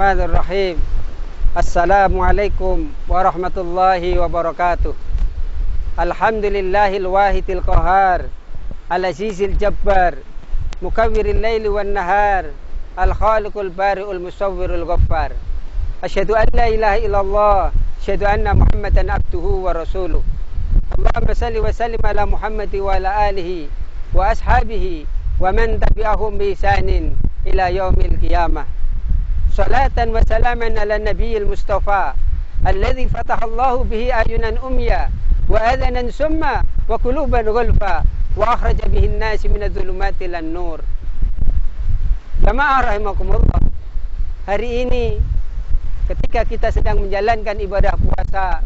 Bismillahirrahmanirrahim. Assalamualaikum warahmatullahi wabarakatuh. Alhamdulillahil wahidil qahar, al-azizil jabbar, mukawwiril laili wan nahar, al-khaliqul bari'ul musawwirul ghaffar. Asyhadu an la ilaha illallah, asyhadu anna Muhammadan abduhu wa rasuluh. Allahumma salli wa sallim ala Muhammad wa ala alihi wa ashabihi wa man tabi'ahum bi ihsanin ila yaumil qiyamah. Salatan wa salaman ala nabiyil mustafa alladhi fatahallahu bihi ayunan umya wa adhanan summa wa quluban ghulfa wa akhraja bihi an-nasi minadh-dhulumati ilan nur. Jamaah rahimakumullah, hari ini ketika kita sedang menjalankan ibadah puasa,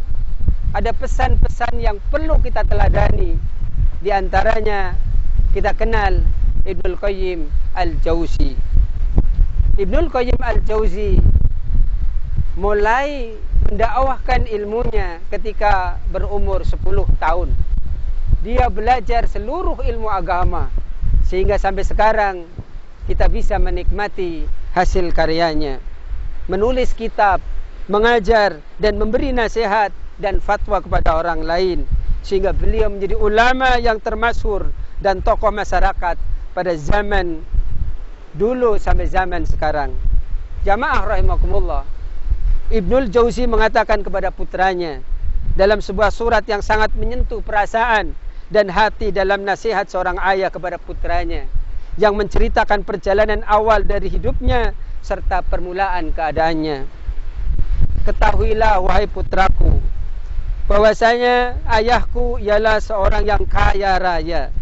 ada pesan-pesan yang perlu kita teladani. Di antaranya kita kenal Ibnul Qayyim Al-Jauzi. Ibnul Qayyim Al-Jauzi mulai mendakwahkan ilmunya ketika berumur 10 tahun. Dia belajar seluruh ilmu agama sehingga sampai sekarang kita bisa menikmati hasil karyanya. Menulis kitab, mengajar dan memberi nasihat dan fatwa kepada orang lain, sehingga beliau menjadi ulama yang termasyhur dan tokoh masyarakat pada zaman dulu sampai zaman sekarang. Jamaah rahimakumullah, Ibnul Jauzi mengatakan kepada putranya dalam sebuah surat yang sangat menyentuh perasaan dan hati dalam nasihat seorang ayah kepada putranya, yang menceritakan perjalanan awal dari hidupnya serta permulaan keadaannya. Ketahuilah wahai putraku, bahwasanya ayahku ialah seorang yang kaya raya.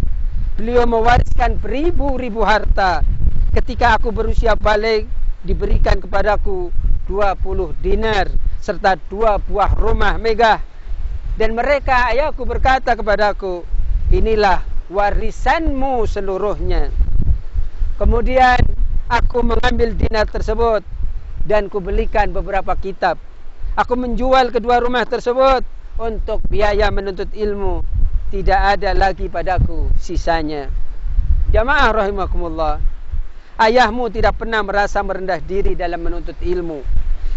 Beliau mewariskan beribu-ribu harta. Ketika aku berusia balik, diberikan kepadaku 20 dinar serta 2 buah rumah megah. Dan mereka, ayahku berkata kepadaku, inilah warisanmu seluruhnya. Kemudian aku mengambil dinar tersebut dan kubelikan beberapa kitab. Aku menjual kedua rumah tersebut untuk biaya menuntut ilmu. Tidak ada lagi padaku sisanya. Jamaah rahimakumullah, ayahmu tidak pernah merasa merendah diri dalam menuntut ilmu.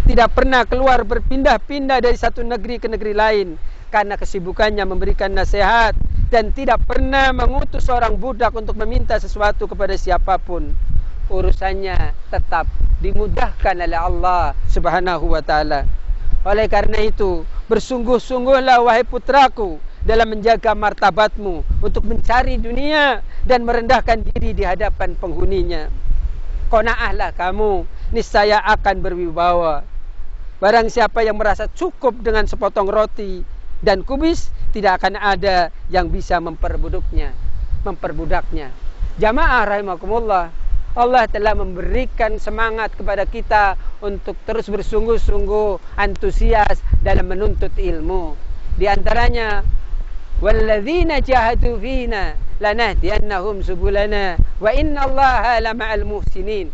Tidak pernah keluar berpindah-pindah dari satu negeri ke negeri lain karena kesibukannya memberikan nasihat, dan tidak pernah mengutus seorang budak untuk meminta sesuatu kepada siapapun. Urusannya tetap dimudahkan oleh Allah Subhanahu wa taala. Oleh karena itu, bersungguh-sungguhlah wahai putraku dalam menjaga martabatmu untuk mencari dunia dan merendahkan diri di hadapan penghuninya. Qanaahlah kamu, niscaya akan berwibawa. Barang siapa yang merasa cukup dengan sepotong roti dan kubis, tidak akan ada yang bisa memperdudaknya. Jamaah rahimakumullah, Allah telah memberikan semangat kepada kita untuk terus bersungguh-sungguh antusias dalam menuntut ilmu. Di antaranya, walladzina jahadu fina lanahdiyannahum subulana wa innallaha lama'al muhsinin.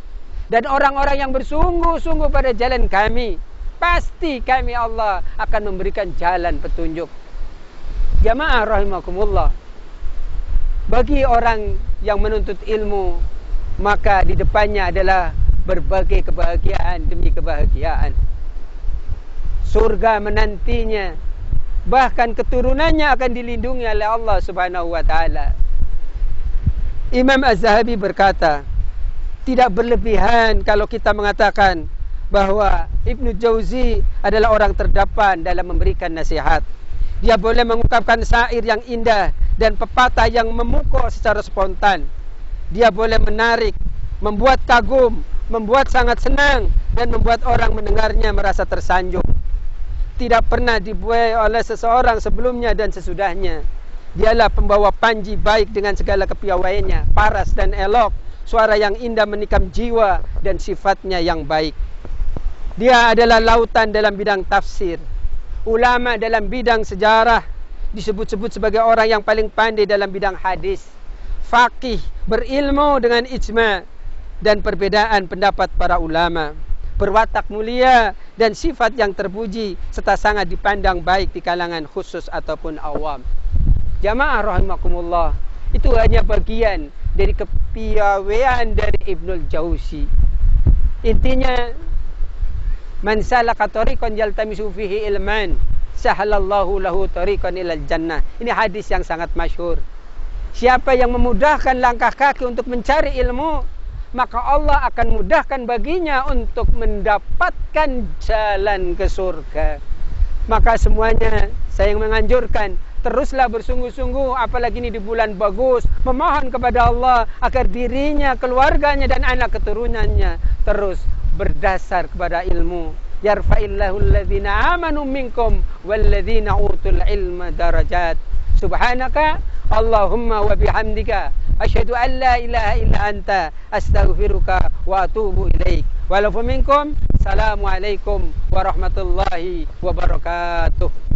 Dan orang-orang yang bersungguh-sungguh pada jalan kami, pasti kami Allah akan memberikan jalan petunjuk. Jamaah rahimakumullah, bagi orang yang menuntut ilmu, maka di depannya adalah berbagai kebahagiaan demi kebahagiaan. Surga menantinya, bahkan keturunannya akan dilindungi oleh Allah Subhanahu wa taala. Imam Az-Zahabi berkata, tidak berlebihan kalau kita mengatakan bahwa Ibnu Jauzi adalah orang terdepan dalam memberikan nasihat. Dia boleh mengungkapkan syair yang indah dan pepatah yang memukau secara spontan. Dia boleh menarik, membuat kagum, membuat sangat senang, dan membuat orang mendengarnya merasa tersanjung. Tidak pernah dibuai oleh seseorang sebelumnya dan sesudahnya. Dialah pembawa panji baik dengan segala kepiawaiannya, paras dan elok, suara yang indah menikam jiwa, dan sifatnya yang baik. Dia adalah lautan dalam bidang tafsir, ulama dalam bidang sejarah, disebut-sebut sebagai orang yang paling pandai dalam bidang hadis, faqih, berilmu dengan ijma' dan perbedaan pendapat para ulama, berwatak mulia dan sifat yang terpuji, serta sangat dipandang baik di kalangan khusus ataupun awam. Jamaah rahimakumullah, itu hanya bagian dari kepiawaian dari Ibnul Jauzi. Intinya, Man salaka tariqan yaltamisu fihi ilman, sahalallahu lahu tariqan ilal jannah. Ini hadis yang sangat masyhur. Siapa yang memudahkan langkah kaki untuk mencari ilmu, maka Allah akan mudahkan baginya untuk mendapatkan jalan ke surga. Maka semuanya saya menganjurkan, teruslah bersungguh-sungguh, apalagi ini di bulan bagus, memohon kepada Allah agar dirinya, keluarganya dan anak keturunannya terus berdasar kepada ilmu. Yarfa'illahu alladhina amanu minkum walladhina utul ilma darajat. Subhanaka Allahumma wa bihamdika asyhadu an la ilaha illa anta astaghfiruka wa atubu ilaik. Walafu minkum. Assalamualaikum warahmatullahi wabarakatuh.